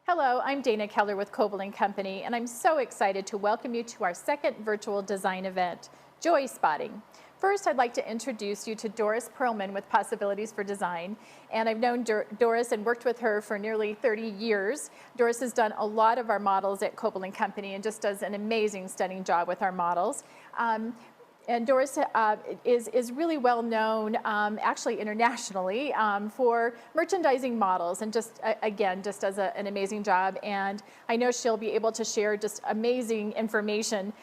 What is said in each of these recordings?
Hello, I'm Dana Keller with Koelbel and Company, and I'm so excited to welcome you to our second virtual design event, Joy Spotting. First, I'd like to introduce you to Doris Pearlman with Possibilities for Design. And I've known Doris and worked with her for nearly 30 years. Doris has done a lot of our models at Koelbel and Company and just does an amazing, stunning job with our models. And Doris is really well known, actually internationally, for merchandising models, and just does an amazing job. And I know she'll be able to share just amazing information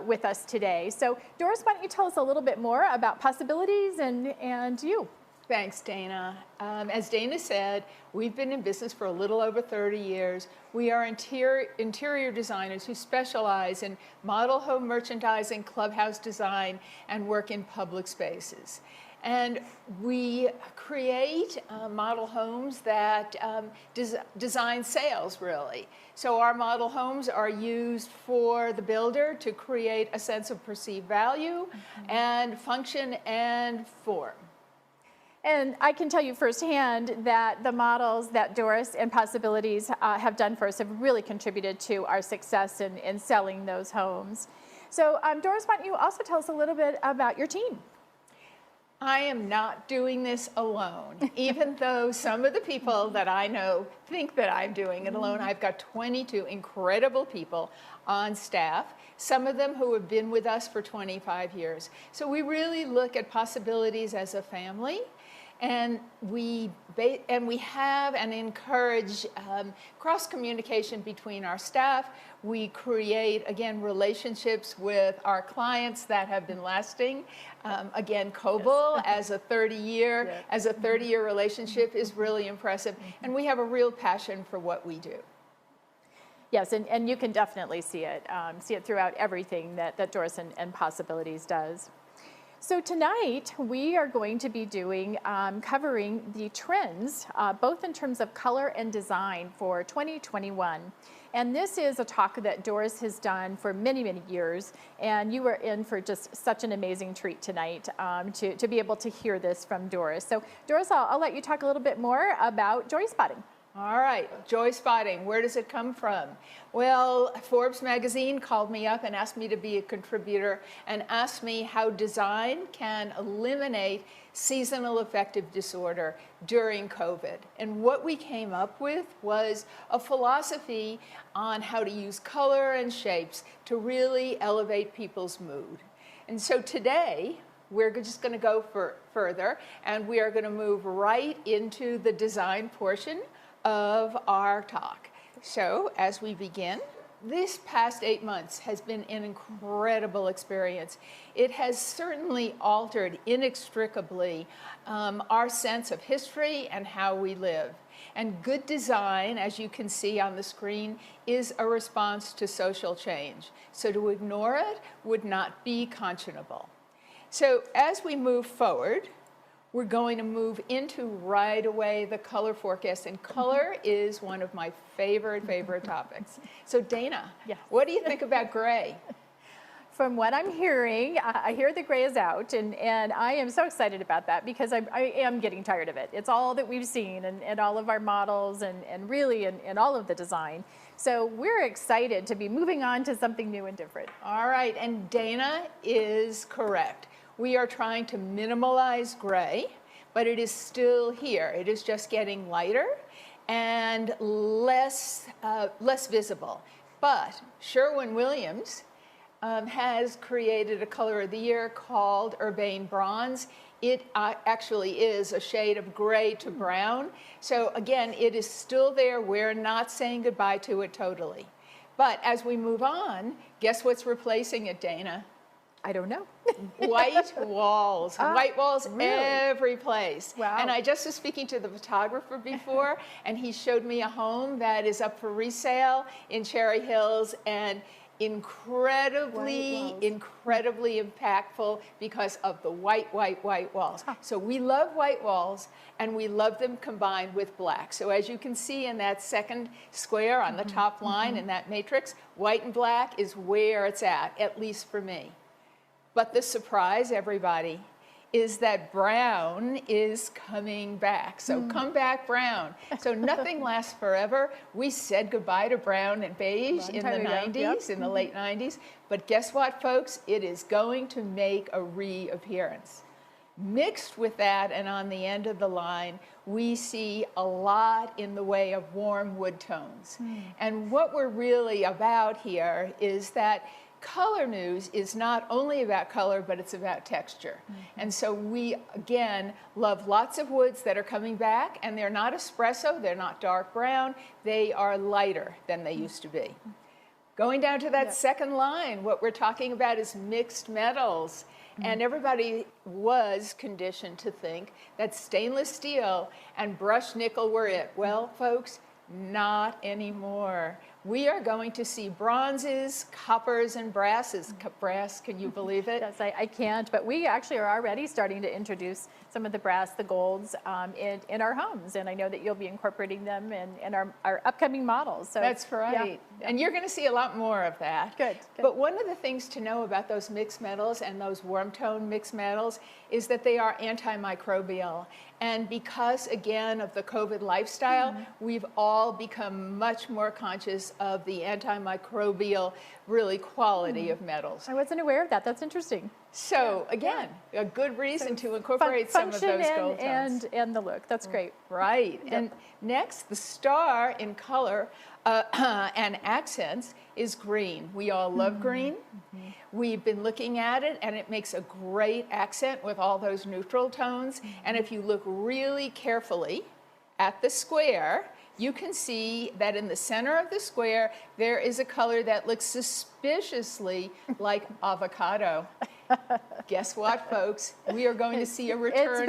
with us today. So Doris, why don't you tell us a little bit more about Possibilities and you? Thanks, Dana. As Dana said, we've been in business for a little over 30 years. We are interior designers who specialize in model home merchandising, clubhouse design, and work in public spaces. And we create model homes that design sales, really. So our model homes are used for the builder to create a sense of perceived value and function and form. And I can tell you firsthand that the models that Doris and Possibilities have done for us have really contributed to our success in selling those homes. So Doris, why don't you also tell us a little bit about your team? I am not doing this alone, even though some of the people that I know think that I'm doing it alone. I've got 22 incredible people on staff, some of them who have been with us for 25 years. So we really look at Possibilities as a family. And we have and encourage cross-communication between our staff. We create, again, relationships with our clients that have been lasting. Again, Koelbel as a 30-year relationship is really impressive. And we have a real passion for what we do. Yes, and you can definitely see it throughout everything that Doris and Possibilities does. So tonight we are going to be covering the trends, both in terms of color and design for 2021. And this is a talk that Doris has done for many, many years. And you are in for just such an amazing treat tonight to be able to hear this from Doris. So Doris, I'll let you talk a little bit more about joy spotting. All right, joy spotting, where does it come from? Well, Forbes magazine called me up and asked me to be a contributor and asked me how design can eliminate seasonal affective disorder during COVID. And what we came up with was a philosophy on how to use color and shapes to really elevate people's mood. And so today, we're just going to go further, and we are going to move right into the design portion of our talk. So as we begin, this past 8 months has been an incredible experience. It has certainly altered inextricably our sense of history and how we live. And good design, as you can see on the screen, is a response to social change. So to ignore it would not be conscionable. So as we move forward, we're going to move into right away the color forecast, and color is one of my favorite topics. So Dana, yes. What do you think about gray? From what I'm hearing, I hear the gray is out, and I am so excited about that because I am getting tired of it. It's all that we've seen and all of our models and really in all of the design. So we're excited to be moving on to something new and different. All right, and Dana is correct. We are trying to minimalize gray, but it is still here. It is just getting lighter and less visible. But Sherwin-Williams has created a color of the year called Urbane Bronze. It actually is a shade of gray to brown. So again, it is still there. We're not saying goodbye to it totally. But as we move on, guess what's replacing it, Dana? I don't know. White walls. White walls really? Every place. Wow. And I just was speaking to the photographer before, and he showed me a home that is up for resale in Cherry Hills, and incredibly impactful because of the white walls. So we love white walls, and we love them combined with black. So as you can see in that second square on the top line in that matrix, white and black is where it's at least for me. But the surprise, everybody, is that brown is coming back. So come back brown. So nothing lasts forever. We said goodbye to brown and beige in the 90s, in the late 90s. But guess what, folks? It is going to make a reappearance. Mixed with that and on the end of the line, we see a lot in the way of warm wood tones. And what we're really about here is that color news is not only about color, but it's about texture. And so we, again, love lots of woods that are coming back, and they're not espresso, they're not dark brown, they are lighter than they used to be. Going down to that second line, what we're talking about is mixed metals. And everybody was conditioned to think that stainless steel and brushed nickel were it. Well, folks, not anymore. We are going to see bronzes, coppers, and brasses. Brass, can you believe it? Yes, I can't, but we actually are already starting to introduce some of the brass, the golds, in our homes, and I know that you'll be incorporating them in our upcoming models. So that's right. Yeah. And you're going to see a lot more of that. Good. But one of the things to know about those mixed metals and those warm tone mixed metals is that they are antimicrobial. And because, again, of the COVID lifestyle, we've all become much more conscious of the antimicrobial, really, quality of metals. I wasn't aware of that. That's interesting. So, again, a good reason to incorporate some of those gold tones. And the look. That's great. Right. Yep. And next, the star in color and accents is green. We all love green. We've been looking at it, and it makes a great accent with all those neutral tones. And if you look really carefully at the square, you can see that in the center of the square, there is a color that looks suspiciously like avocado. Guess what, folks? We are going to see a return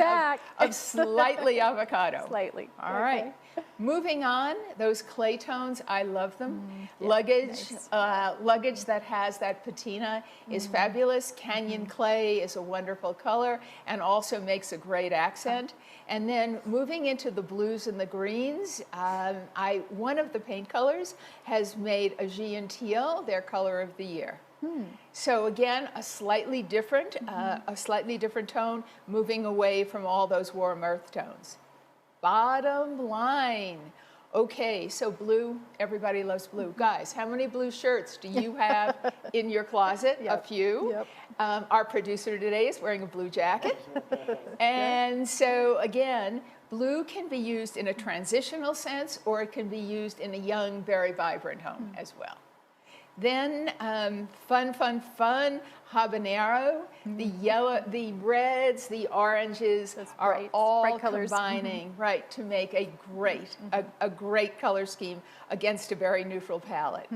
of slightly avocado. Slightly. All right. Moving on, those clay tones, I love them. Luggage, nice. Luggage that has that patina is fabulous. Canyon clay is a wonderful color and also makes a great accent. And then moving into the blues and the greens, one of the paint colors has made Aegean teal their color of the year. So again, a slightly different tone, moving away from all those warm earth tones. Bottom line. Okay, so blue, everybody loves blue. Guys, how many blue shirts do you have in your closet? A few. Our producer today is wearing a blue jacket. And so again, blue can be used in a transitional sense, or it can be used in a young, very vibrant home as well. Then fun, habanero, the yellow, the reds, the oranges are all combining, right, to make a great, a great color scheme against a very neutral palette.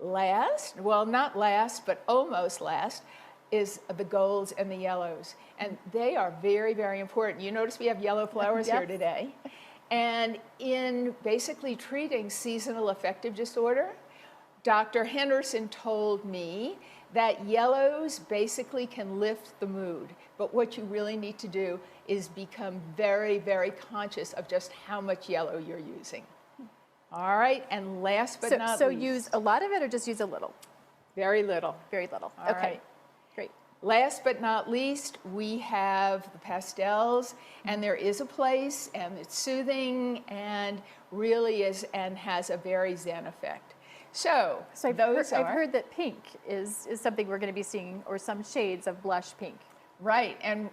Last, well, not last, but almost last, is the golds and the yellows. And they are very, very important. You notice we have yellow flowers here today. And in basically treating seasonal affective disorder, Dr. Henderson told me that yellows basically can lift the mood, but what you really need to do is become very, very conscious of just how much yellow you're using. All right, and last but not least. So use a lot of it or just use a little? Very little. Very little. All right. Great. Last but not least, we have the pastels, and there is a place, and it's soothing, and really is, and has a very zen effect. So I've heard that pink is something we're going to be seeing, or some shades of blush pink. Right, and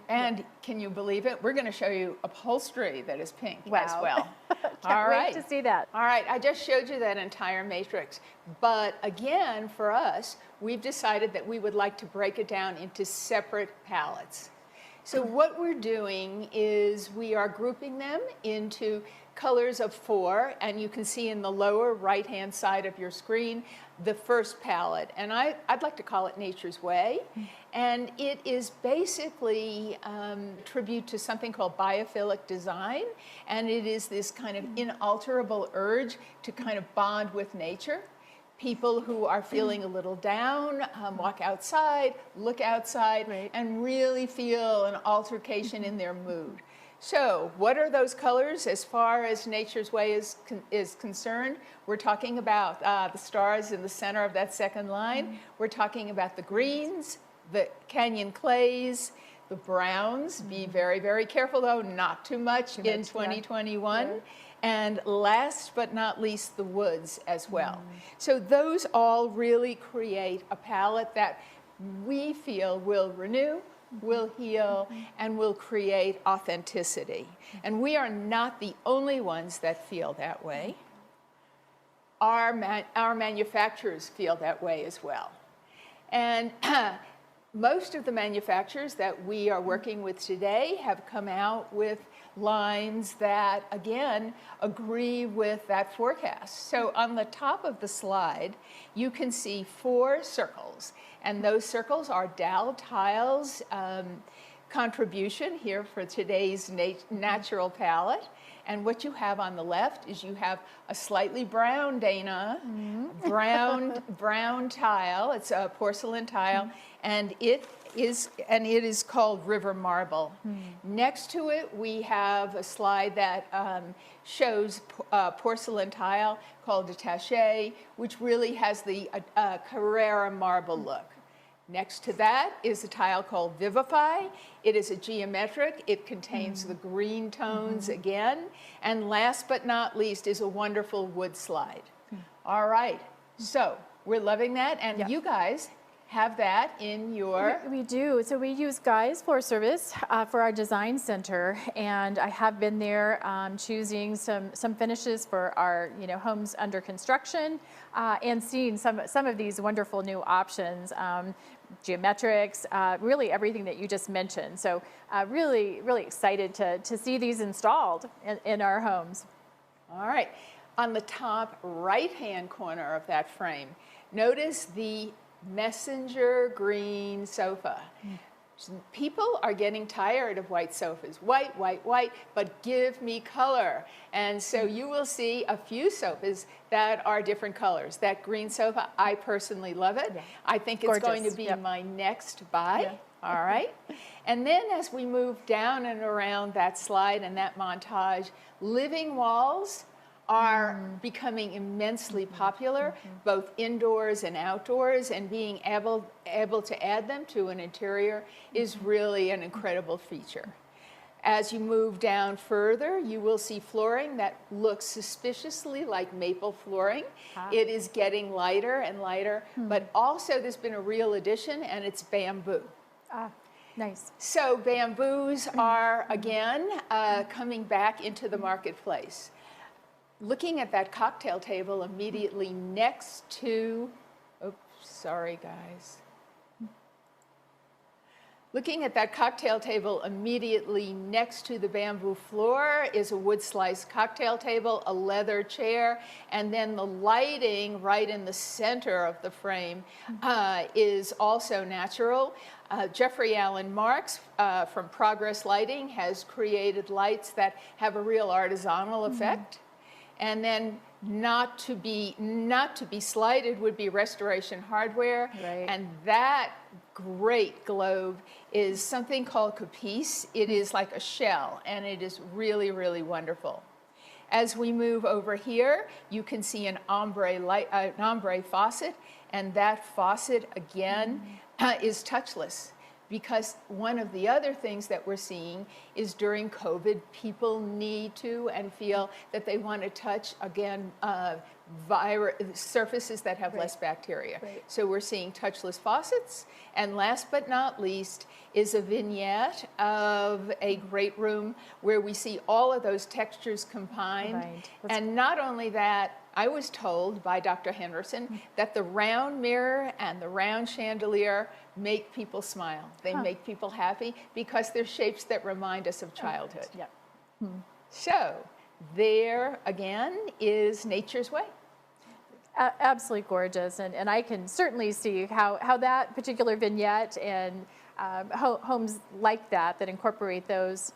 can you believe it? We're going to show you upholstery that is pink as well. Can't wait to see that. All right, I just showed you that entire matrix. But again, for us, we've decided that we would like to break it down into separate palettes. So what we're doing is we are grouping them into colors of 4, and you can see in the lower right-hand side of your screen the first palette, and I'd like to call it Nature's Way, and it is basically a tribute to something called biophilic design, and it is this kind of inalterable urge to kind of bond with nature. People who are feeling a little down, walk outside, look outside, and really feel an altercation in their mood. So what are those colors as far as Nature's Way is concerned? We're talking about the stars in the center of that second line. We're talking about the greens, the canyon clays, the browns. Be very, very careful though, not too much in 2021. Yeah. And last but not least, the woods as well. So those all really create a palette that we feel will renew, will heal, and will create authenticity. And we are not the only ones that feel that way. Our manufacturers feel that way as well. And most of the manufacturers that we are working with today have come out with lines that, again, agree with that forecast. So on the top of the slide, you can see 4 circles. And those circles are Dow Tile's contribution here for today's natural palette. And what you have on the left is you have a slightly brown, Dana, brown tile. It's a porcelain tile, and it is called River Marble. Next to it, we have a slide that shows porcelain tile called Détaché, which really has the Carrara marble look. Next to that is a tile called Vivify. It is a geometric. It contains the green tones again. And last but not least is a wonderful wood slide. All right, so we're loving that. And you guys have that in your... We do. So we use Guy's Floor Service for our design center, and I have been there choosing some finishes for our homes under construction, and seeing some of these wonderful new options, geometrics, really everything that you just mentioned. So really excited to see these installed in our homes. All right. On the top right-hand corner of that frame, notice the messenger green sofa. People are getting tired of white sofas. White, but give me color. And so you will see a few sofas that are different colors. That green sofa, I personally love it. I think it's going to be my next buy. All right. And then as we move down and around that slide and that montage, living walls are becoming immensely popular, both indoors and outdoors, and being able to add them to an interior is really an incredible feature. As you move down further, you will see flooring that looks suspiciously like maple flooring. It is getting lighter and lighter, but also there's been a real addition, and it's bamboo. Nice. So bamboos are, again, coming back into the marketplace. Looking at that cocktail table immediately next to, oops, sorry guys. Looking at that cocktail table immediately next to the bamboo floor is a wood slice cocktail table, a leather chair, and then the lighting right in the center of the frame is also natural. Jeffrey Allen Marks from Progress Lighting has created lights that have a real artisanal effect. And then not to be slighted would be Restoration Hardware. Right. And that great globe is something called Capice. It is like a shell, and it is really, really wonderful. As we move over here, you can see an ombre faucet, and that faucet, again, is touchless. Because one of the other things that we're seeing is during COVID, people need to and feel that they want to touch, again, surfaces that have less bacteria. So we're seeing touchless faucets. And last but not least is a vignette of a great room where we see all of those textures combined. And not only that, I was told by Dr. Henderson that the round mirror and the round chandelier make people smile. They make people happy because they're shapes that remind us of childhood. So there, again, is nature's way. Absolutely gorgeous. And I can certainly see how that particular vignette and homes like that incorporate those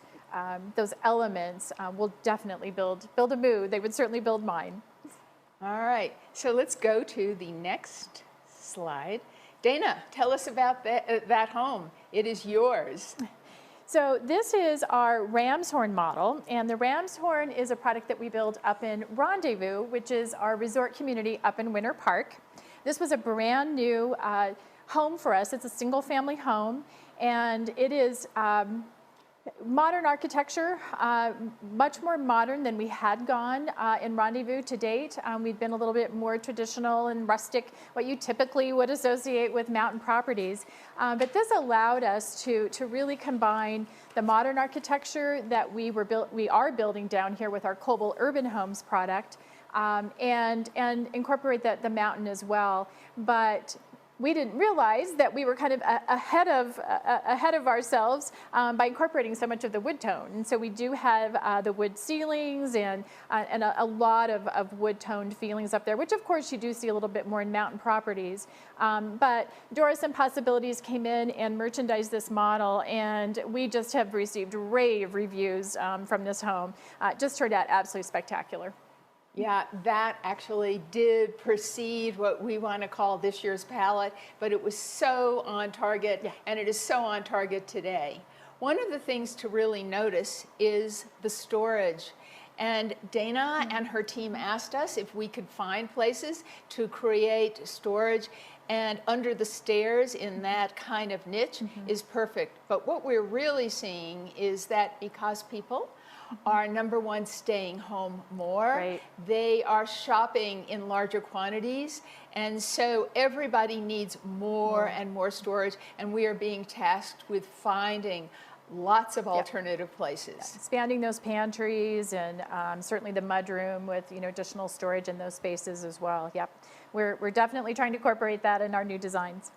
elements will definitely build a mood. They would certainly build mine. All right, so let's go to the next slide. Dana, tell us about that home. It is yours. So this is our Ramshorn model, and the Ramshorn is a product that we build up in Rendezvous, which is our resort community up in Winter Park. This was a brand new home for us. It's a single family home, And it is modern architecture, much more modern than we had gone in Rendezvous to date. We'd been a little bit more traditional and rustic, what you typically would associate with mountain properties. But this allowed us to really combine the modern architecture that we are building down here with our Koelbel Urban Homes product, and incorporate the mountain as well. But we didn't realize that we were kind of ahead of ourselves by incorporating so much of the wood tone. And so we do have the wood ceilings and a lot of wood toned feelings up there, which of course you do see a little bit more in mountain properties. But Doris and Possibilities came in and merchandised this model, and we just have received rave reviews from this home. Just turned out absolutely spectacular. Yeah, that actually did precede what we want to call this year's palette, but it was so on target, Yeah. and it is so on target today. One of the things to really notice is the storage. And Dana and her team asked us if we could find places to create storage, and under the stairs in that kind of niche is perfect. But what we're really seeing is that because people are, number one, staying home more. Right. They are shopping in larger quantities, and so everybody needs more and more storage, and we are being tasked with finding lots of alternative places. Expanding those pantries, and certainly the mudroom with additional storage in those spaces as well. Yep, we're definitely trying to incorporate that in our new designs.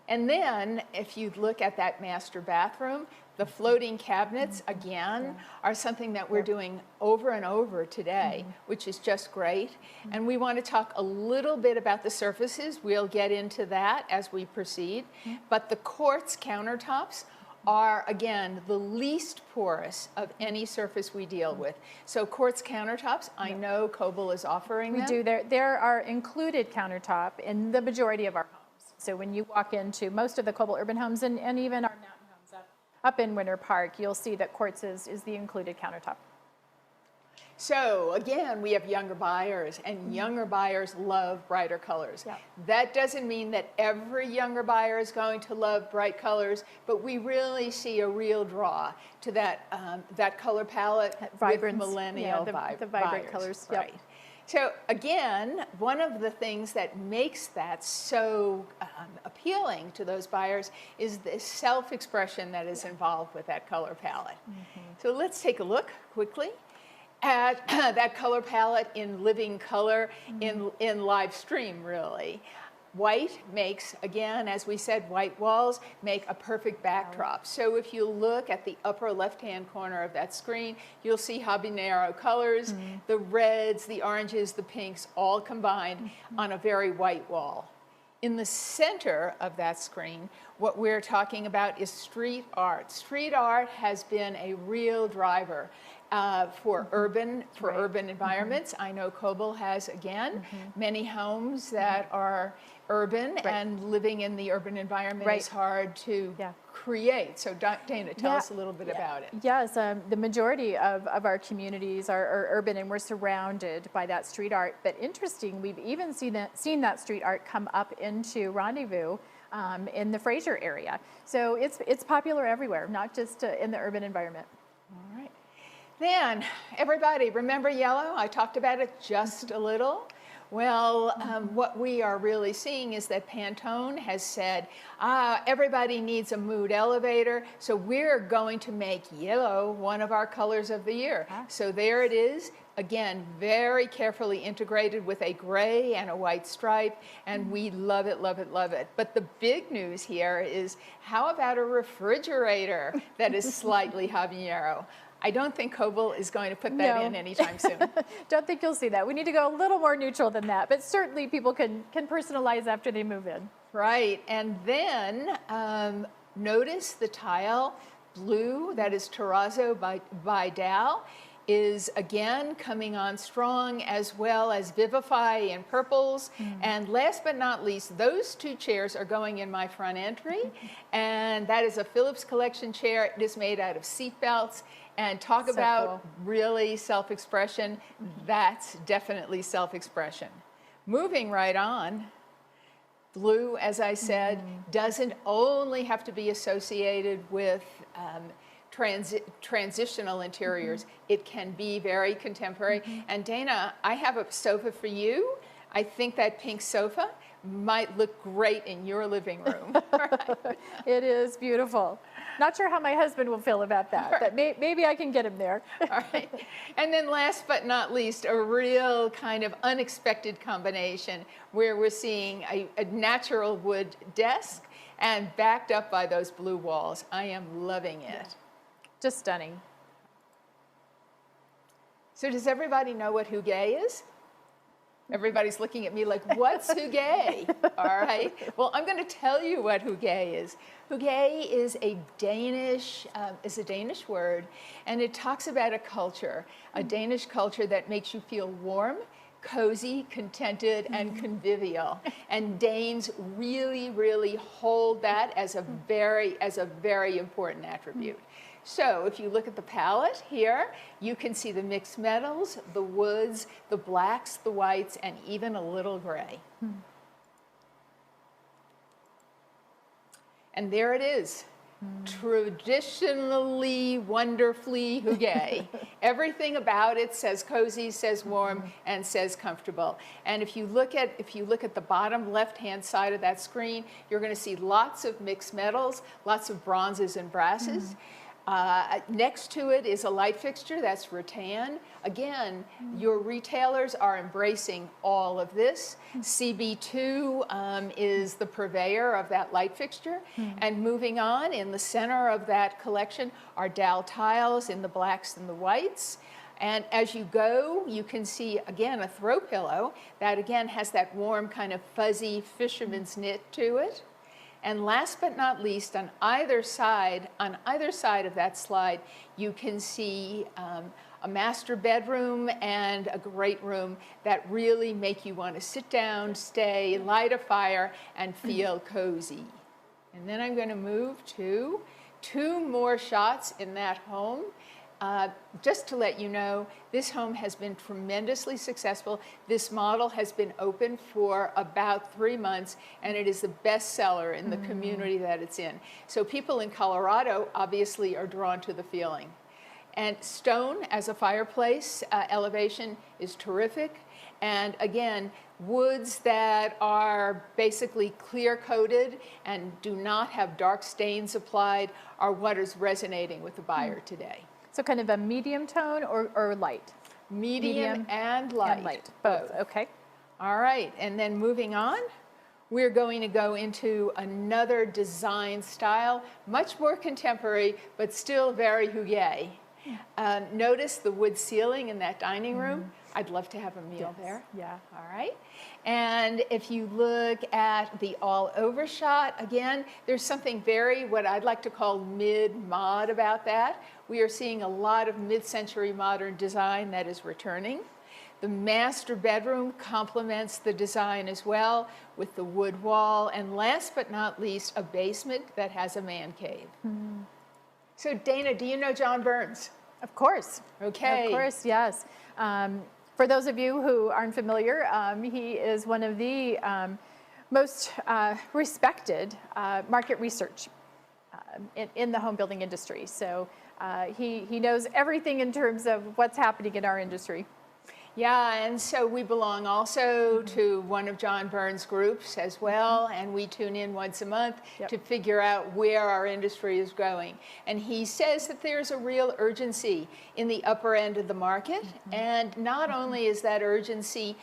And then if you look at that master bathroom, the floating cabinets, again, are something that we're doing over and over today, which is just great. And we want to talk a little bit about the surfaces. We'll get into that as we proceed. But the quartz countertops are, again, the least porous of any surface we deal with. So quartz countertops, I know Koelbel is offering them. We do. There are included countertop in the majority of our homes. So when you walk into most of the Koelbel Urban Homes and even our mountain homes up in Winter Park, you'll see that quartz is the included countertop. So again, we have younger buyers, and younger buyers love brighter colors. Yeah. That doesn't mean that every younger buyer is going to love bright colors, but we really see a real draw to that color palette with millennial the vibrant buyers. colors. Right. Yep. So again, one of the things that makes that so appealing to those buyers is the self-expression that is involved with that color palette. So let's take a look quickly at that color palette in living color, in live stream, really. White makes, again, as we said, white walls make a perfect backdrop. So if you look at the upper left-hand corner of that screen, you'll see habanero colors, the reds, the oranges, the pinks, all combined on a very white wall. In the center of that screen, what we're talking about is street art. Street art has been a real driver for urban environments. I know Koelbel has, again, many homes that are urban, and living in the urban environment is hard to create. So Dana, tell us a little bit about it. Yes, the majority of our communities are urban, and we're surrounded by that street art. But interesting, we've even seen that street art come up into Rendezvous in the Fraser area. So it's popular everywhere, not just in the urban environment. All right. Then, everybody, remember yellow? I talked about it just a little. Well, what we are really seeing is that Pantone has said, everybody needs a mood elevator, so we're going to make yellow one of our colors of the year. So there it is, again, very carefully integrated with a gray and a white stripe, and we love it, love it, love it. But the big news here is, how about a refrigerator that is slightly habanero? I don't think Koelbel is going to put that in anytime soon. Don't think you'll see that. We need to go a little more neutral than that, but certainly people can personalize after they move in. Right, and then notice the tile blue, that is terrazzo by Dow, is again coming on strong, as well as Vivify in purples. And last but not least, those two chairs are going in my front entry, and that is a Phillips Collection chair. It is made out of seat belts. And talk about really self-expression. That's definitely self-expression. Moving right on, Blue, as I said, doesn't only have to be associated with transitional interiors. It can be very contemporary. And Dana, I have a sofa for you. I think that pink sofa might look great in your living room. Right. It is beautiful. Not sure how my husband will feel about that, but maybe I can get him there. All right. And then last but not least, a real kind of unexpected combination where we're seeing a natural wood desk and backed up by those blue walls. I am loving it. Just stunning. So does everybody know what hygge is? Everybody's looking at me like, what's hygge? All right. Well, I'm going to tell you what hygge is. Hygge is a Danish word, and it talks about a Danish culture that makes you feel warm, cozy, contented, and convivial. And Danes really, really hold that as a very important attribute. So if you look at the palette here, you can see the mixed metals, the woods, the blacks, the whites, and even a little gray. And there it is. Traditionally, wonderfully hygge. Everything about it says cozy, says warm, and says comfortable. And if you look at the bottom left-hand side of that screen, you're going to see lots of mixed metals, lots of bronzes and brasses. Next to it is a light fixture, that's rattan. Again, your retailers are embracing all of this. CB2 is the purveyor of that light fixture. And moving on, in the center of that collection are dowel tiles in the blacks and the whites. And as you go, you can see, again, a throw pillow that, again, has that warm kind of fuzzy fisherman's knit to it. And last but not least, on either side of that slide, you can see a master bedroom and a great room that really make you want to sit down, stay, light a fire, and feel cozy. And then I'm going to move to 2 more shots in that home. Just to let you know, this home has been tremendously successful. This model has been open for about 3 months, and it is the best seller in the community that it's in. So people in Colorado obviously are drawn to the feeling. And stone as a fireplace elevation is terrific. And again, woods that are basically clear coated and do not have dark stains applied are what is resonating with the buyer today. So kind of a medium tone or light? Medium and light. And light, both, okay. All right, and then moving on, we're going to go into another design style, much more contemporary, but still very hygge. Notice the wood ceiling in that dining room. I'd love to have a meal there. Yeah. All right. And if you look at the all-over shot, again, there's something very, what I'd like to call mid-mod about that. We are seeing a lot of mid-century modern design that is returning. The master bedroom complements the design as well with the wood wall. And last but not least, a basement that has a man cave. So Dana, do you know John Burns? Of course. Okay. Of course, yes. For those of you who aren't familiar, he is one of the most respected market research in the home building industry. So he knows everything in terms of what's happening in our industry. Yeah, and so we belong also to one of John Burns' groups as well, and we tune in once a month to figure out where our industry is going. And he says that there's a real urgency in the upper end of the market, and not only is that urgency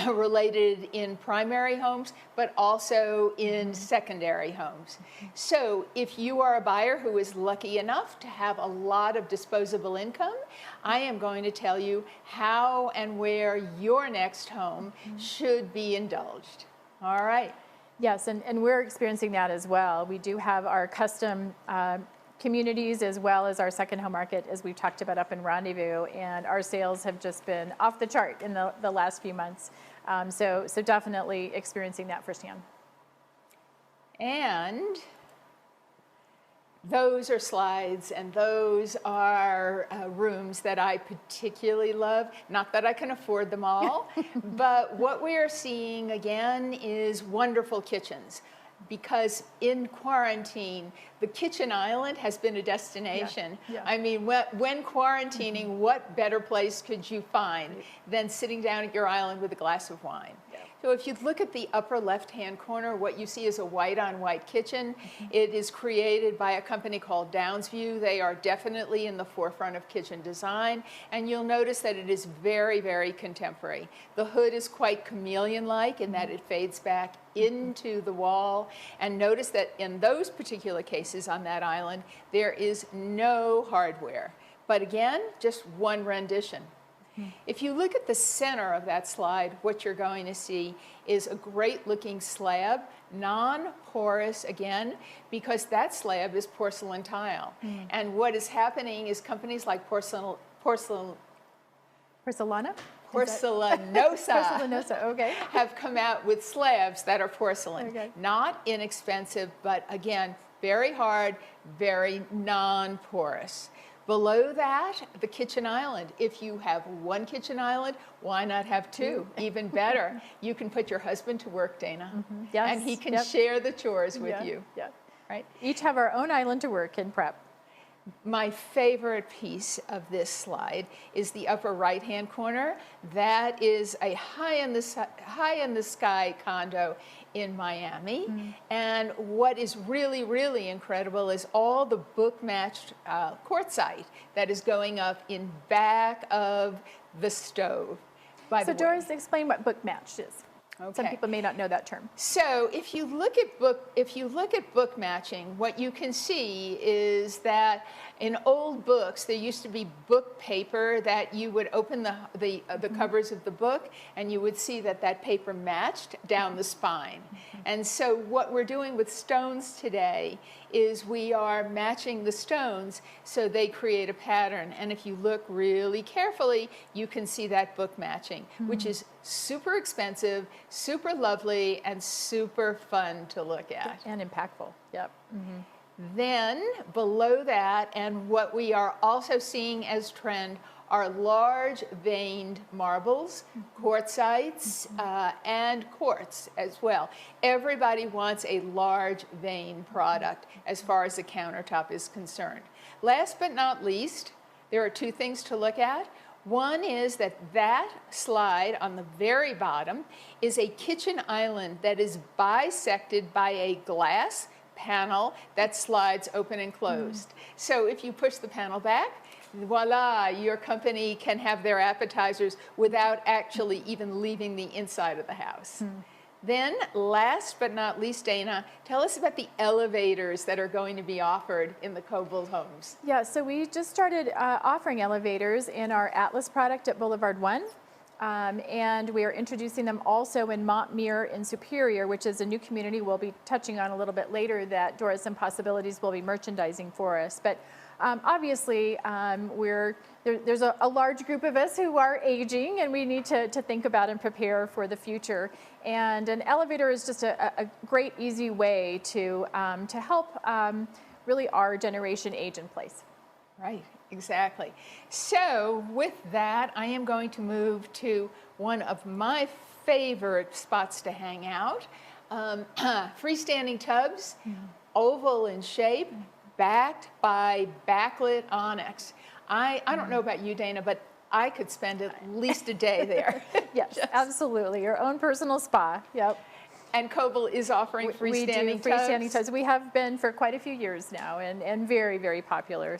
related in primary homes, but also in secondary homes. So if you are a buyer who is lucky enough to have a lot of disposable income, I am going to tell you how and where your next home should be indulged. All right. Yes, and we're experiencing that as well. We do have our custom communities as well as our second home market, as we've talked about up in Rendezvous, and our sales have just been off the chart in the last few months. So definitely experiencing that firsthand. And Those are slides, and those are rooms that I particularly love. Not that I can afford them all, but what we are seeing again is wonderful kitchens. Because in quarantine, the kitchen island has been a destination. Yeah. I mean, when quarantining, what better place could you find than sitting down at your island with a glass of wine? Yeah. So if you look at the upper left-hand corner, what you see is a white-on-white kitchen. It is created by a company called Downsview. They are definitely in the forefront of kitchen design, and you'll notice that it is very, very contemporary. The hood is quite chameleon-like in that it fades back into the wall, and notice that in those particular cases on that island, there is no hardware. But again, just one rendition. If you look at the center of that slide, what you're going to see is a great looking slab, non-porous again, because that slab is porcelain tile. And what is happening is companies like Porcelana? Porcelanosa Porcelanosa, okay. have come out with slabs that are porcelain. Okay. Not inexpensive, but again, very hard, very non-porous. Below that, the kitchen island. If you have one kitchen island, why not have two? Even better. You can put your husband to work, Dana, Yes. and he can share the chores with you. Yeah. Right? Each have our own island to work and prep. My favorite piece of this slide is the upper right-hand corner. That is a high in the sky condo in Miami. And what is really, really incredible is all the book-matched quartzite that is going up in back of the stove. By the So way. Doris, explain what book matched is. Okay. Some people may not know that term. So if you look at book matching, what you can see is that in old books there used to be book paper that you would open the covers of the book and you would see that paper matched down the spine. And so what we're doing with stones today is we are matching the stones so they create a pattern. And if you look really carefully, you can see that book matching, which is super expensive, super lovely, and super fun to look at. And impactful, yep. Then below that, and what we are also seeing as trend, are large veined marbles, quartzites, and quartz as well. Everybody wants a large vein product as far as the countertop is concerned. Last but not least, there are two things to look at. One is that slide on the very bottom is a kitchen island that is bisected by a glass panel that slides open and closed. So if you push the panel back, voila, your company can have their appetizers without actually even leaving the inside of the house. Then, last but not least, Dana, tell us about the elevators that are going to be offered in the Koelbel homes. Yeah, so we just started offering elevators in our Atlas product at Boulevard 1. And we are introducing them also in Montmere in Superior, which is a new community we'll be touching on a little bit later that Doris and Possibilities will be merchandising for us. But obviously, there's a large group of us who are aging, and we need to think about and prepare for the future. And an elevator is just a great, easy way to help really our generation age in place. Right, exactly. So with that, I am going to move to one of my favorite spots to hang out. Freestanding tubs, oval in shape, backed by backlit onyx. I don't know about you, Dana, but I could spend at least a day there. Yes, absolutely. Your own personal spa. Yep. And Koelbel is offering freestanding tubs. We do freestanding tubs. We have been for quite a few years now, and very, very popular.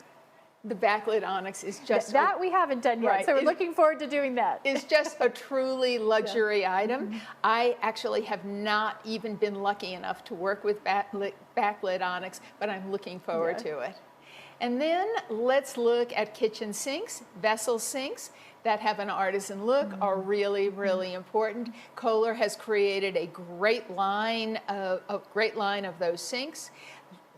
The backlit onyx is just... That we haven't done yet, right. So we're looking forward to doing that. It's just a truly luxury item. I actually have not even been lucky enough to work with backlit onyx, but I'm looking forward to it. And then let's look at kitchen sinks. Vessel sinks that have an artisan look are really, really important. Keller has created a great line of those sinks.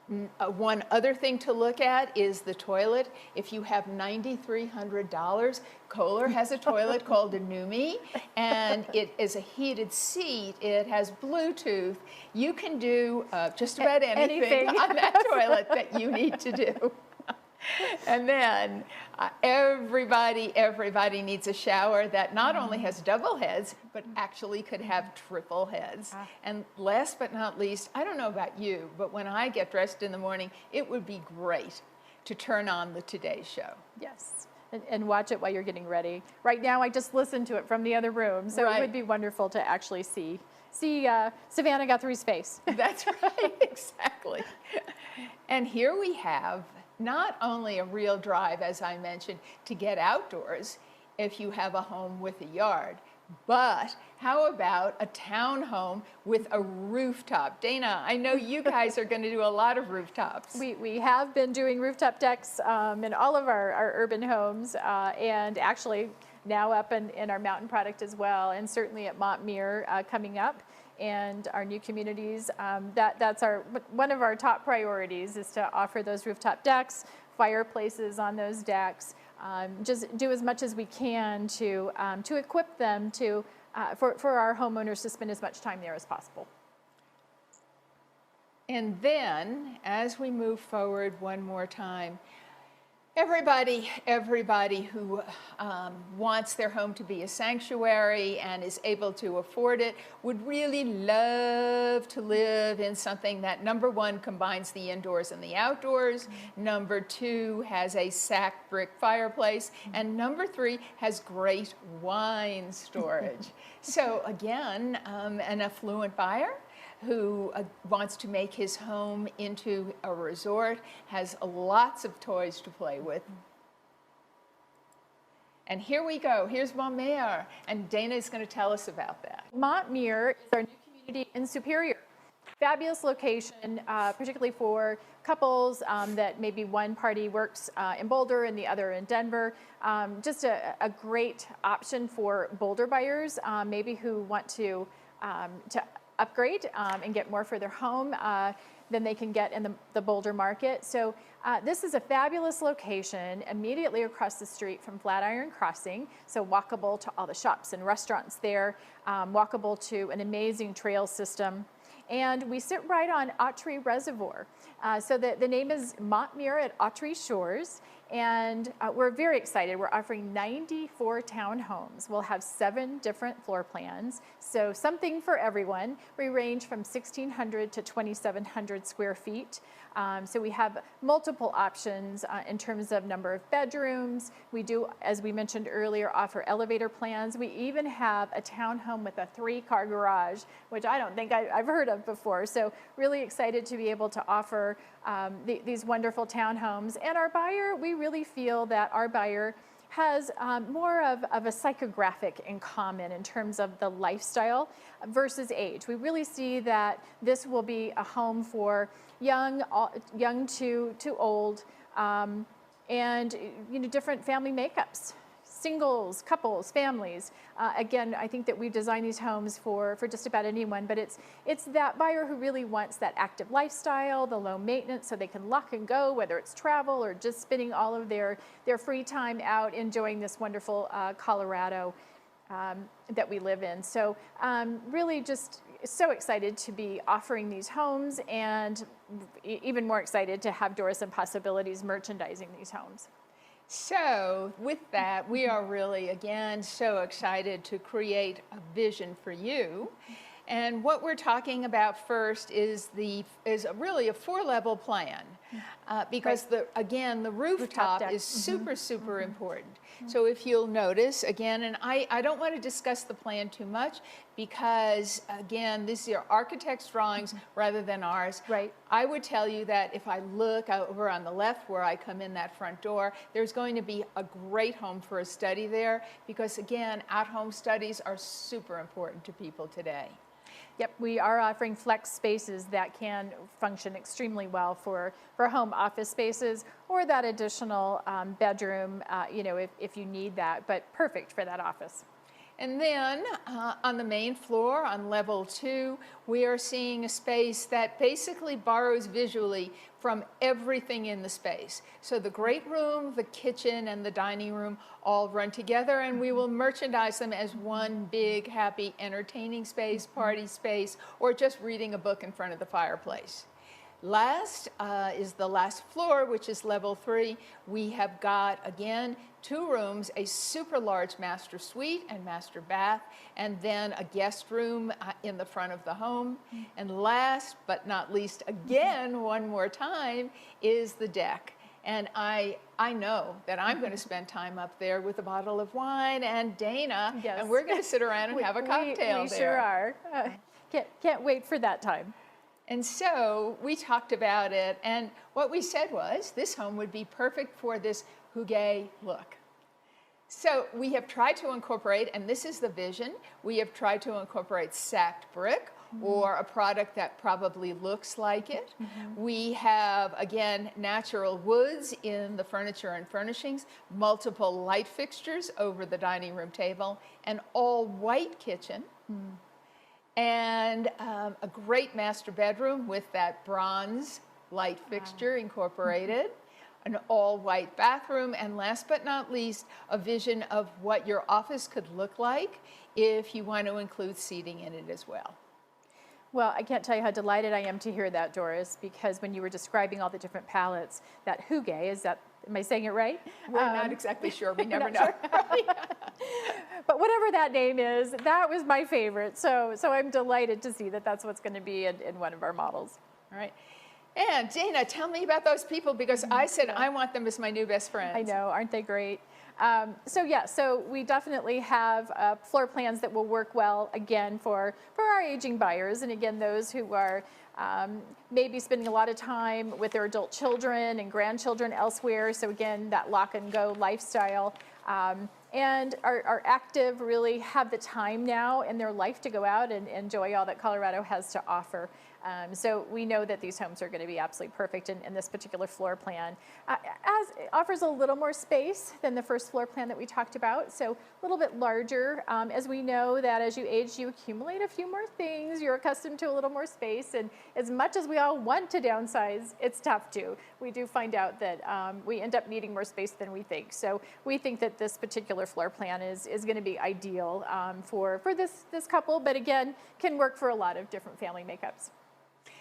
One other thing to look at is the toilet. If you have $9,300, Kohler has a toilet called a Numi, and it is a heated seat. It has Bluetooth. You can do just about anything on that toilet that you need to do. And then everybody needs a shower that not only has double heads, but actually could have triple heads. And last but not least, I don't know about you, but when I get dressed in the morning, it would be great to turn on the Today Show. Yes, and watch it while you're getting ready. Right now, I just listened to it from the other room, so it would be wonderful to actually see Savannah Guthrie's face. That's right, exactly. And here we have not only a real drive, as I mentioned, to get outdoors if you have a home with a yard, but how about a townhome with a rooftop? Dana, I know you guys are going to do a lot of rooftops. We have been doing rooftop decks in all of our urban homes, and actually now up in our mountain product as well, and certainly at Montmere coming up. And our new communities, that's one of our top priorities is to offer those rooftop decks, fireplaces on those decks, just do as much as we can to equip them for our homeowners to spend as much time there as possible. And then, as we move forward one more time, everybody who wants their home to be a sanctuary and is able to afford it would really love to live in something that, number one, combines the indoors and the outdoors, number two, has a sack brick fireplace, and number three, has great wine storage. So again, an affluent buyer who wants to make his home into a resort, has lots of toys to play with. And here we go, here's Montmere, and Dana is going to tell us about that. Montmere is our new community in Superior. Fabulous location, particularly for couples that maybe one party works in Boulder and the other in Denver. Just a great option for Boulder buyers, maybe who want to upgrade and get more for their home than they can get in the Boulder market. So this is a fabulous location immediately across the street from Flatiron Crossing, so walkable to all the shops and restaurants there, walkable to an amazing trail system. And we sit right on Autry Reservoir. So the name is Montmere at Autry Shores. And we're very excited. We're offering 94 townhomes. We'll have 7 different floor plans, so something for everyone. We range from 1,600 to 2,700 square feet. So we have multiple options in terms of number of bedrooms. We do, as we mentioned earlier, offer elevator plans. We even have a townhome with a 3-car garage, which I don't think I've heard of before. So really excited to be able to offer these wonderful townhomes. And our buyer, we really feel that our buyer has more of a psychographic in common in terms of the lifestyle versus age. We really see that this will be a home for young to old, and different family makeups. Singles, couples, families. Again, I think that we've designed these homes for just about anyone, but it's that buyer who really wants that active lifestyle, the low maintenance, so they can lock and go, whether it's travel or just spending all of their free time out enjoying this wonderful Colorado that we live in. So really just so excited to be offering these homes, and even more excited to have Doris and Possibilities merchandising these homes. So with that, we are really, again, so excited to create a vision for you. And what we're talking about first is really a 4-level plan, because the rooftop is super important. So if you'll notice, again, and I don't want to discuss the plan too much, because again, these are architect's drawings rather than ours. Right. I would tell you that if I look over on the left where I come in that front door, there's going to be a great home for a study there, because again, at-home studies are super important to people today. Yep, we are offering flex spaces that can function extremely well for home office spaces, or that additional bedroom, if you need that, but perfect for that office. And then on the main floor, on level 2, we are seeing a space that basically borrows visually from everything in the space. So the great room, the kitchen, and the dining room all run together, and we will merchandise them as one big, happy, entertaining space, party space, or just reading a book in front of the fireplace. Last is the last floor, which is level 3. We have got, again, 2 rooms, a super large master suite and master bath, and then a guest room in the front of the home. And last but not least, again, one more time, is the deck. And I know that I'm going to spend time up there with a bottle of wine and Dana, Yes. and we're going to sit around and have a cocktail we there. sure are. Can't wait for that time. And so we talked about it, and what we said was this home would be perfect for this hygge look. So we have tried to incorporate, and this is the vision, we have tried to incorporate sacked brick or a product that probably looks like it. We have, again, natural woods in the furniture and furnishings, multiple light fixtures over the dining room table, an all-white kitchen. And a great master bedroom with that bronze light fixture incorporated, an all-white bathroom, and last but not least, a vision of what your office could look like if you want to include seating in it as well. Well, I can't tell you how delighted I am to hear that, Doris, because when you were describing all the different palettes, that hygge, am I saying it right? We're not exactly sure, we never know. Sure. But whatever that name is, that was my favorite. So I'm delighted to see that that's what's going to be in one of our models. All right. And Dana, tell me about those people, because I said I want them as my new best friends. I know, aren't they great? So we definitely have floor plans that will work well, again, for our aging buyers, and again, those who are maybe spending a lot of time with their adult children and grandchildren elsewhere. So again, that lock and go lifestyle. And are active, really have the time now in their life to go out and enjoy all that Colorado has to offer. So we know that these homes are going to be absolutely perfect in this particular floor plan. As it offers a little more space than the first floor plan that we talked about, so a little bit larger. As we know that as you age, you accumulate a few more things. You're accustomed to a little more space, and as much as we all want to downsize, it's tough to. We do find out that we end up needing more space than we think. So we think that this particular floor plan is going to be ideal for this couple, but again, can work for a lot of different family makeups.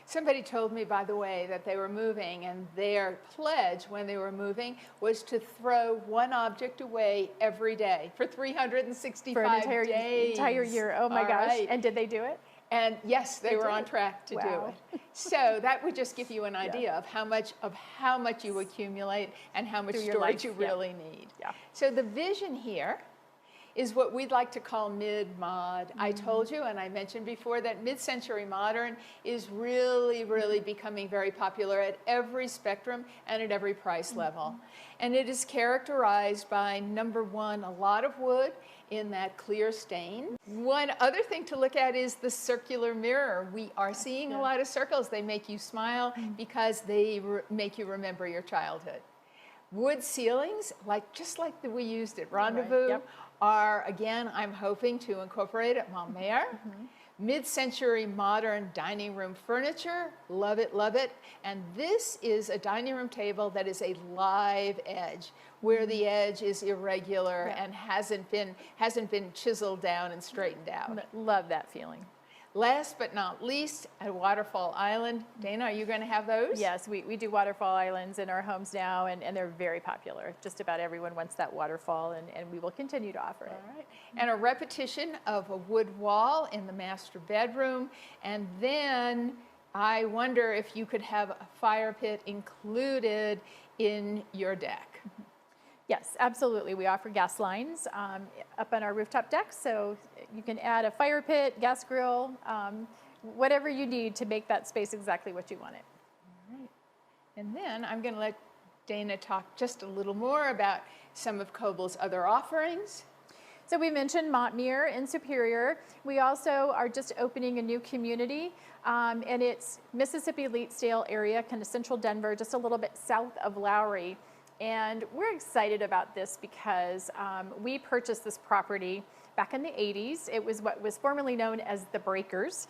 Somebody told me, by the way, that they were moving, and their pledge when they were moving was to throw one object away every day for 365 for an entire year. Oh my gosh. Right. And did they do it? And yes, they were on track to do it. So that would just give you an idea of how much you accumulate and how much storage you really need. So the vision here is what we'd like to call mid-mod. I told you, and I mentioned before, that mid-century modern is really, really becoming very popular at every spectrum and at every price level. And it is characterized by, number one, a lot of wood in that clear stain. One other thing to look at is the circular mirror. We are seeing a lot of circles. They make you smile because they make you remember your childhood. Wood ceilings, just like we used at Rendezvous, are, again, I'm hoping to incorporate at Montmere. Mid-century modern dining room furniture, love it, love it. And this is a dining room table that is a live edge, where the edge is irregular and hasn't been chiseled down and straightened out. Love that feeling. Last but not least, a waterfall island. Dana, are you going to have those? Yes, we do waterfall islands in our homes now, and they're very popular. Just about everyone wants that waterfall, and we will continue to offer it. All right. And a repetition of a wood wall in the master bedroom. And then I wonder if you could have a fire pit included in your deck. Yes, absolutely. We offer gas lines up on our rooftop deck, so you can add a fire pit, gas grill, whatever you need to make that space exactly what you want it. All right. And then I'm going to let Dana talk just a little more about some of Koelbel's other offerings. So we mentioned Montmere in Superior. We also are just opening a new community, and it's Mississippi Leetsdale area, kind of central Denver, just a little bit south of Lowry. And we're excited about this because we purchased this property back in the 80s. It was what was formerly known as the Breakers,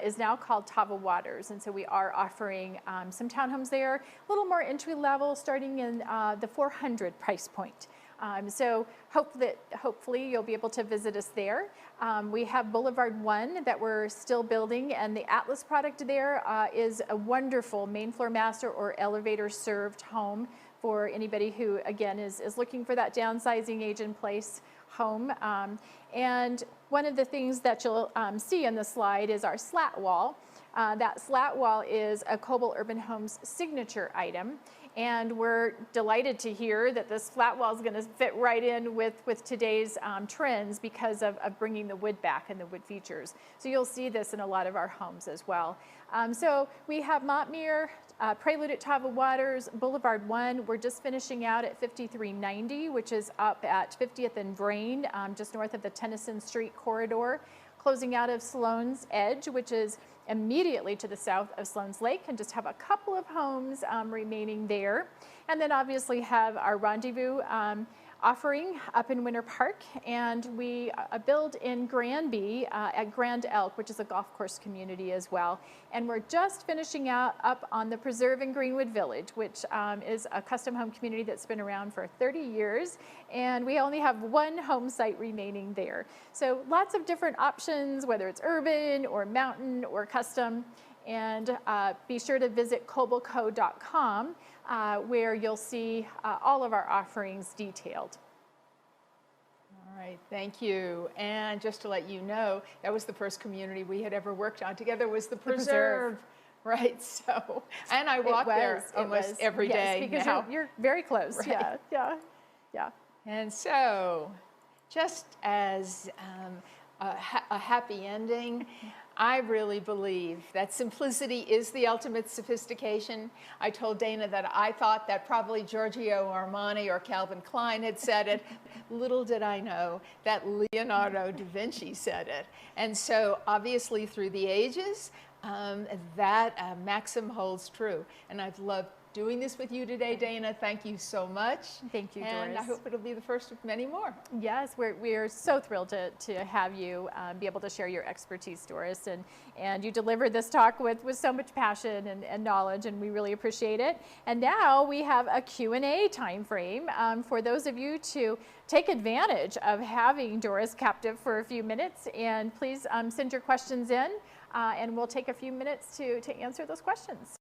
is now called Tava Waters. And so we are offering some townhomes there, a little more entry level, starting in the 400 price point. So hopefully you'll be able to visit us there. We have Boulevard 1 that we're still building, and the Atlas product there is a wonderful main floor master or elevator served home for anybody who, again, is looking for that downsizing age in place home. And one of the things that you'll see in the slide is our slat wall. That slat wall is a Koelbel Urban Homes signature item. And we're delighted to hear that this flat wall is going to fit right in with today's trends because of bringing the wood back and the wood features. So you'll see this in a lot of our homes as well. So we have Montmere, Prelude at Tava Waters, Boulevard 1. We're just finishing out at 5390, which is up at 50th and Vrain, just north of the Tennyson Street corridor. Closing out of Sloan's Edge, which is immediately to the south of Sloan's Lake, and just have a couple of homes remaining there. And then obviously have our Rendezvous offering up in Winter Park, and we build in Granby at Grand Elk, which is a golf course community as well. And we're just finishing up on the Preserve in Greenwood Village, which is a custom home community that's been around for 30 years, and we only have one home site remaining there. So lots of different options, whether it's urban or mountain or custom. And be sure to visit koelbelco.com where you'll see all of our offerings detailed. All right, thank you. And just to let you know, that was the first community we had ever worked on together, was the Preserve. Right, so, and I walk there almost every day because now. You're very close, right. Yeah. And so, just as a happy ending, I really believe that simplicity is the ultimate sophistication. I told Dana that I thought that probably Giorgio Armani or Calvin Klein had said it. Little did I know that Leonardo da Vinci said it. And so obviously through the ages, that maxim holds true. And I've loved doing this with you today, Dana. Thank you so much. Thank you, Doris. And I hope it'll be the first of many more. Yes, we're so thrilled to have you be able to share your expertise, Doris. And you delivered this talk with so much passion and knowledge, and we really appreciate it. And now we have a Q&A time frame for those of you to take advantage of having Doris captive for a few minutes. And please send your questions in, and we'll take a few minutes to answer those questions.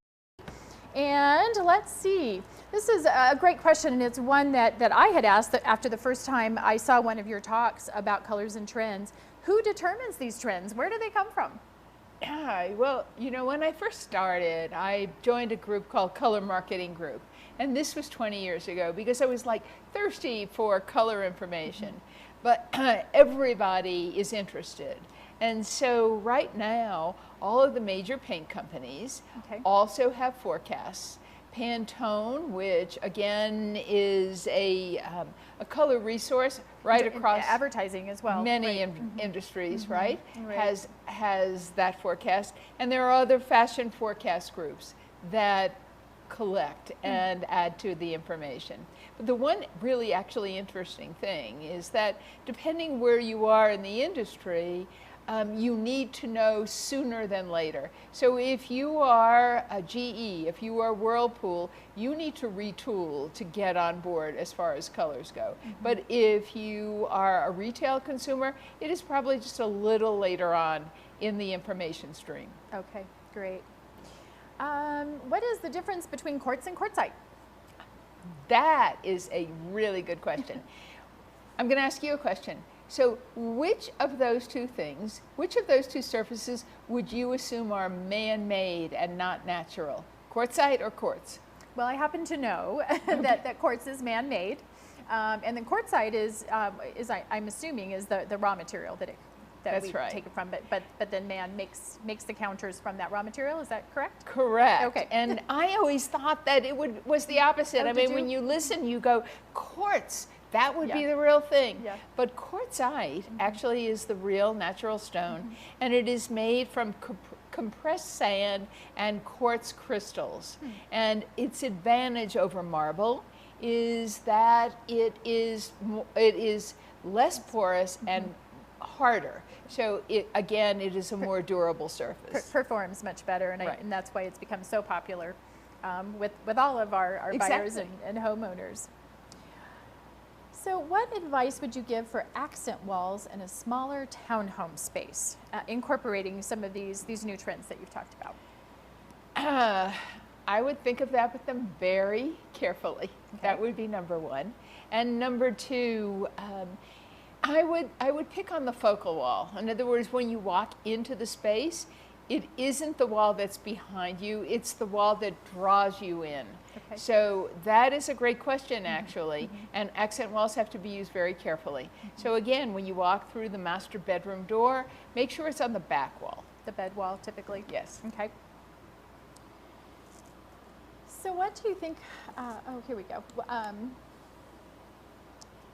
And let's see, this is a great question, and it's one that I had asked after the first time I saw one of your talks about colors and trends. Who determines these trends? Where do they come from? Yeah, well, you know, when I first started, I joined a group called Color Marketing Group. And this was 20 years ago because I was like thirsty for color information. But everybody is interested. And so right now, all of the major paint companies also have forecasts. Pantone, which again is a color resource right across advertising as well, many industries, right? Has that forecast. And there are other fashion forecast groups that collect and add to the information. But the one really actually interesting thing is that depending where you are in the industry, you need to know sooner than later. So if you are a GE, if you are Whirlpool, you need to retool to get on board as far as colors go. But if you are a retail consumer, it is probably just a little later on in the information stream. Okay, great. What is the difference between quartz and quartzite? That is a really good question. I'm going to ask you a question. So which of those two things, which of those two surfaces would you assume are man-made and not natural? Quartzite or quartz? Well, I happen to know that quartz is man-made, and then quartzite is I'm assuming, is the raw material that we take it from. But then man makes the counters from that raw material. Is that correct? Correct. Okay. And I always thought that it was the opposite. Oh, I mean, when you listen, you go, quartz. That would be the real thing. Yeah. But quartzite actually is the real natural stone, and it is made from compressed sand and quartz crystals. And its advantage over marble is that it is less porous and harder. So again, it is a more durable surface. Performs much better, and, Right. and that's why it's become so popular with all of our buyers Exactly. and homeowners. So what advice would you give for accent walls in a smaller townhome space, incorporating some of these new trends that you've talked about? I would think of that with them very carefully. Okay. That would be number one. And number two, I would pick on the focal wall. In other words, when you walk into the space, it isn't the wall that's behind you, it's the wall that draws you in. Okay. So that is a great question, actually, and accent walls have to be used very carefully. So again, when you walk through the master bedroom door, make sure it's on the back wall. The bed wall, typically? Yes. Okay. So what do you think, oh, here we go.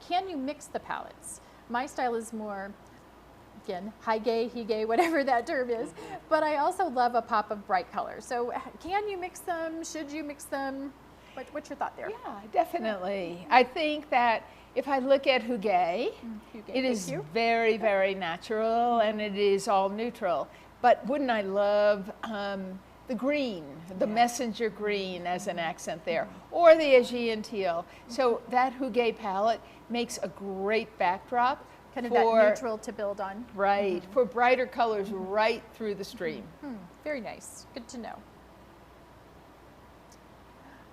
Can you mix the palettes? My style is more, again, high gay, he gay, whatever that term is, but I also love a pop of bright color. So can you mix them? Should you mix them? What's your thought there? Yeah, definitely. I think that if I look at Hugay, Hugay, it is thank you. very, very natural and it is all neutral. But wouldn't I love the green, the messenger green as an accent there, or the Aegean teal. So that Hugay palette makes a great backdrop. Kind of for, that neutral to build on. Right, for brighter colors right through the stream. Very nice. Good to know.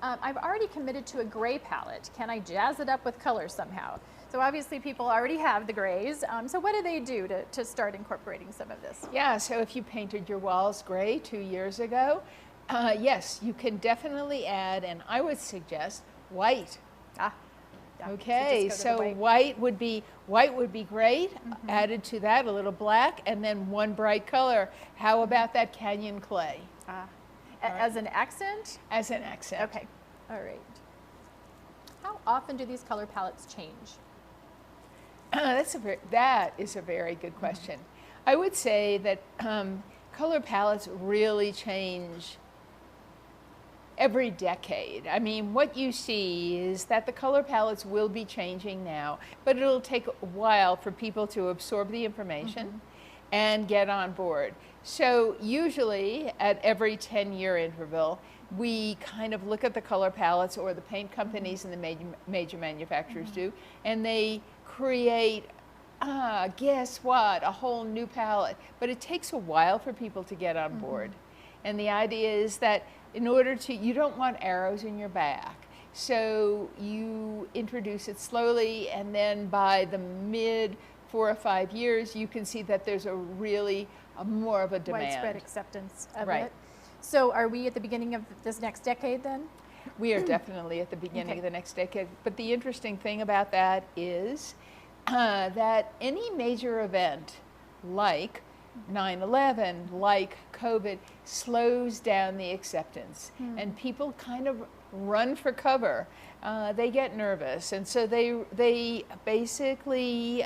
I've already committed to a gray palette. Can I jazz it up with color somehow? So obviously people already have the grays. So what do they do to start incorporating some of this? Yeah, so if you painted your walls gray 2 years ago, yes, you can definitely add, and I would suggest white. Ah, yeah. Okay, just so go to the white would be great. Added to that a little black, and then one bright color. How about that canyon clay as an accent? as an accent? Okay, all right. How often do these color palettes change? That is a very good question. I would say that color palettes really change every decade. I mean, what you see is that the color palettes will be changing now, but it'll take a while for people to absorb the information and get on board. So usually at every 10-year interval, we kind of look at the color palettes, or the paint companies and the major manufacturers do, and they create, guess what, a whole new palette. But it takes a while for people to get on board. And the idea is that in order to, you don't want arrows in your back. So you introduce it slowly, and then by the mid 4 or 5 years, you can see that there's a really more of a demand. Widespread acceptance of Right. it. So are we at the beginning of this next decade then? We are definitely at the beginning of the next decade. But the interesting thing about that is that any major event like 9/11, like COVID, slows down the acceptance. And people kind of run for cover. They get nervous, and so they basically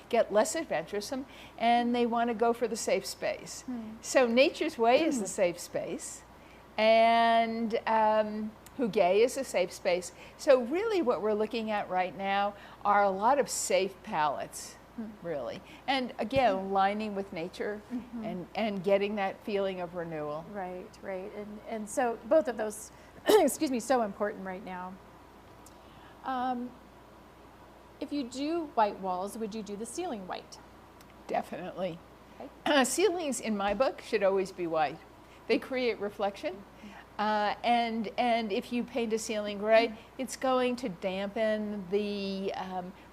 get less adventuresome, and they want to go for the safe space. So nature's way is the safe space, and Hugay is a safe space. So really what we're looking at right now are a lot of safe palettes, really. And again, lining with nature and getting that feeling of renewal. Right, right. And so both of those, excuse me, so important right now. If you do white walls, would you do the ceiling white? Definitely. Okay. Ceilings, in my book, should always be white. They create reflection. And if you paint a ceiling gray, it's going to dampen the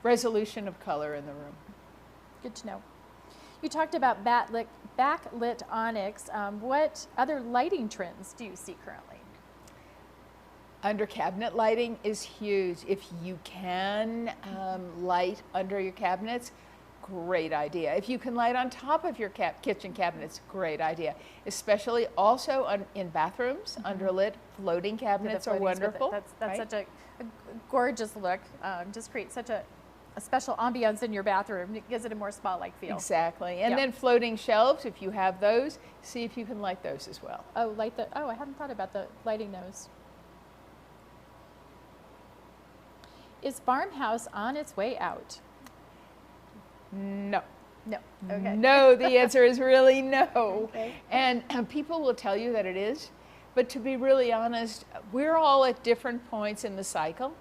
resolution of color in the room. Good to know. You talked about backlit onyx. What other lighting trends do you see currently? Under cabinet lighting is huge. If you can light under your cabinets, great idea. If you can light on top of your kitchen cabinets, great idea. Especially also in bathrooms, underlit floating cabinets are wonderful. That's right? such a gorgeous look. Just creates such a special ambiance in your bathroom. It gives it a more spa-like feel. Exactly. And Yeah. then floating shelves, if you have those, see if you can light those as well. Oh, I hadn't thought about the lighting those. Is Farmhouse on its way out? No. No. Okay. No, the answer is really no. Okay. And people will tell you that it is, but to be really honest, we're all at different points in the cycle.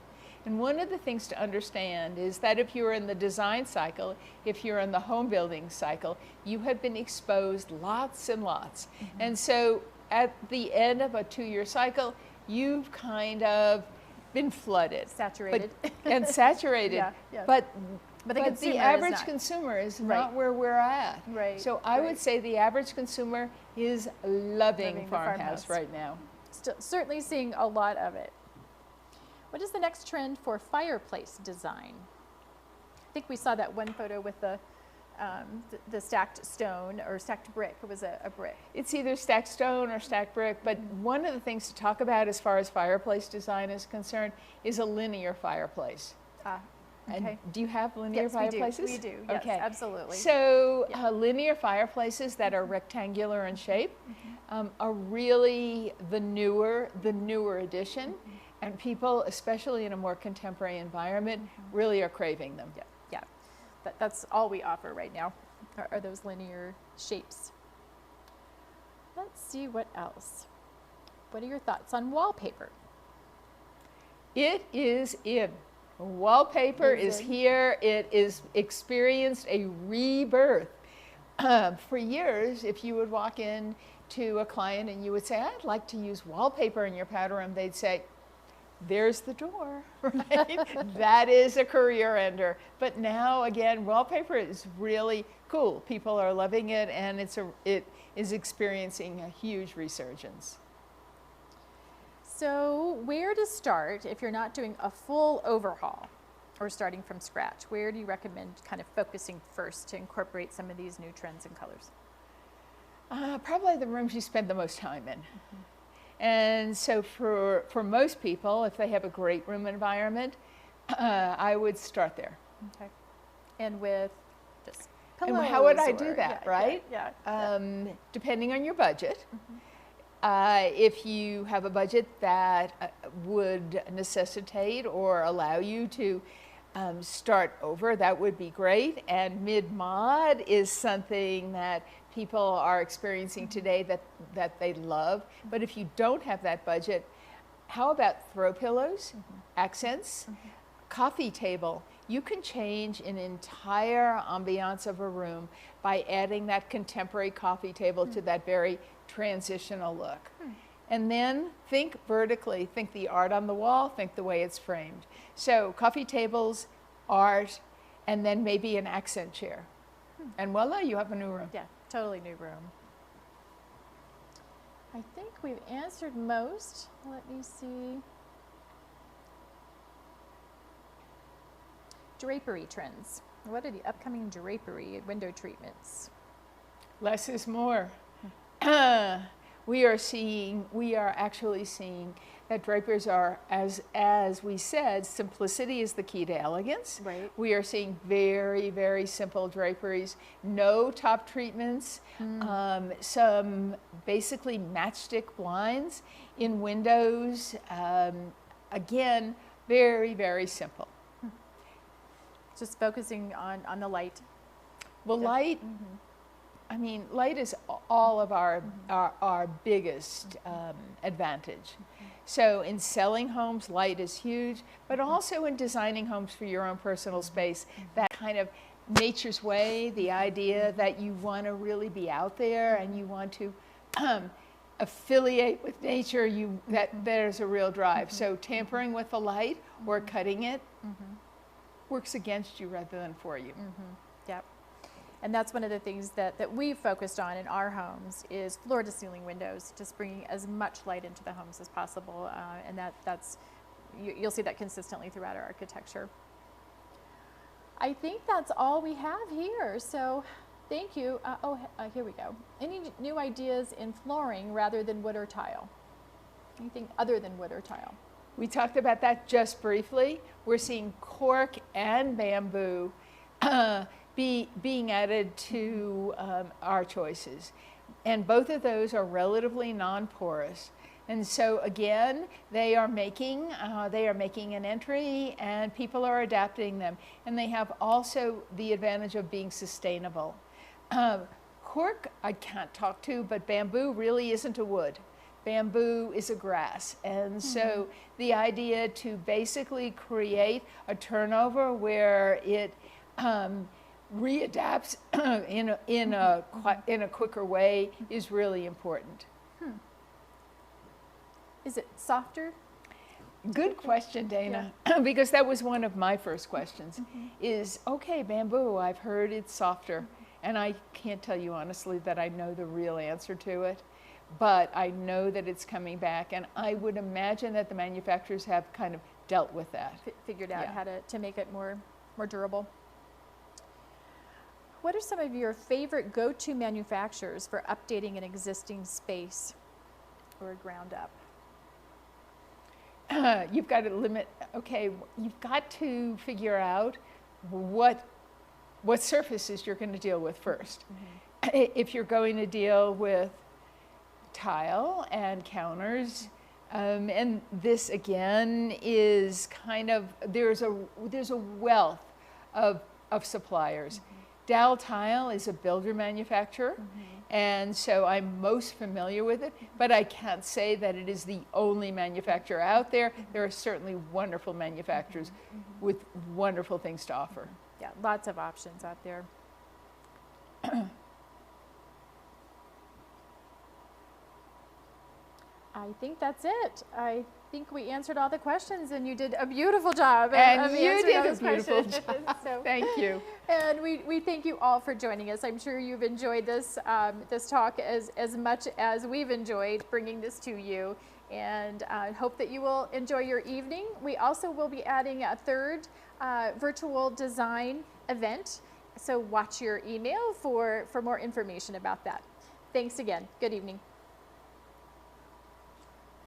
And one of the things to understand is that if you're in the design cycle, if you're in the home building cycle, you have been exposed lots and lots. Mm-hmm. And so at the end of a 2-year cycle, you've kind of been flooded. Saturated. And saturated. Yeah, yeah. But the average consumer is right. not where we're at. Right. So I would say the average consumer is loving the Farmhouse right now. Certainly seeing a lot of it. What is the next trend for fireplace design? I think we saw that one photo with the stacked stone or stacked brick. It was a brick. It's either stacked stone or stacked brick, but one of the things to talk about as far as fireplace design is concerned is a linear fireplace. Okay. And do you have linear fireplaces? We do. Yes, okay. Absolutely. So linear fireplaces that are rectangular in shape are really the newer edition, and people, especially in a more contemporary environment, really are craving them. Yeah. That's all we offer right now, are those linear shapes. Let's see what else. What are your thoughts on wallpaper? It is in. Wallpaper is here. It is experienced a rebirth. For years, if you would walk in to a client and you would say, I'd like to use wallpaper in your powder room, they'd say, there's the door, right? That is a career ender. But now, again, wallpaper is really cool. People are loving it, and it is experiencing a huge resurgence. So where to start if you're not doing a full overhaul or starting from scratch? Where do you recommend kind of focusing first to incorporate some of these new trends and colors? Probably the rooms you spend the most time in. And so for most people, if they have a great room environment, I would start there. Okay. And with just pillows? And how would I do that, right? Yeah. Depending on your budget. If you have a budget that would necessitate or allow you to start over, that would be great. And mid-mod is something that people are experiencing today that they love. But if you don't have that budget, how about throw pillows, accents, coffee table? You can change an entire ambiance of a room by adding that contemporary coffee table to that very transitional look. And then think vertically, think the art on the wall, think the way it's framed. So coffee tables, art, and then maybe an accent chair. And voila, you have a new room. Yeah, totally new room. I think we've answered most. Let me see. Drapery trends. What are the upcoming drapery window treatments? Less is more. We are actually seeing that drapers are, as we said, simplicity is the key to elegance. Right. We are seeing very, very simple draperies, no top treatments, some basically matchstick blinds in windows. Again, very, very simple. Just focusing on the light. Well, light. I mean, light is all of our biggest advantage. So in selling homes, light is huge, but also in designing homes for your own personal space, that kind of nature's way, the idea that you want to really be out there and you want to affiliate with nature, there's a real drive. So tampering with the light or cutting it works against you rather than for you. Yep. And that's one of the things that we've focused on in our homes is floor to ceiling windows, just bringing as much light into the homes as possible. And you'll see that consistently throughout our architecture. I think that's all we have here. So thank you. Here we go. Any new ideas in flooring rather than wood or tile? Anything other than wood or tile? We talked about that just briefly. We're seeing cork and bamboo being added to our choices. And both of those are relatively non-porous. And so again, they are making an entry, and people are adapting them. And they have also the advantage of being sustainable. Cork, I can't talk to, but bamboo really isn't a wood. Bamboo is a grass. And so the idea to basically create a turnover where it readapts in a quicker way is really important. Is it softer? Good question, Dana, because that was one of my first questions. Is, okay, bamboo, I've heard it's softer. And I can't tell you honestly that I know the real answer to it, but I know that it's coming back, and I would imagine that the manufacturers have kind of dealt with that. Figured out how to make it more durable. What are some of your favorite go-to manufacturers for updating an existing space or ground up? You've got to limit, okay, you've got to figure out what surfaces you're going to deal with first. If you're going to deal with tile and counters, and this again is kind of, there's a wealth of suppliers. Dow Tile is a builder manufacturer, and so I'm most familiar with it, but I can't say that it is the only manufacturer out there. There are certainly wonderful manufacturers with wonderful things to offer. Yeah, lots of options out there. I think that's it. I think we answered all the questions, and you did a beautiful job. And of you did all a those beautiful questions. job. So, Thank you. And we thank you all for joining us. I'm sure you've enjoyed this this talk as much as we've enjoyed bringing this to you, and hope that you will enjoy your evening. We also will be adding a third virtual design event, so watch your email for more information about that. Thanks again. Good evening.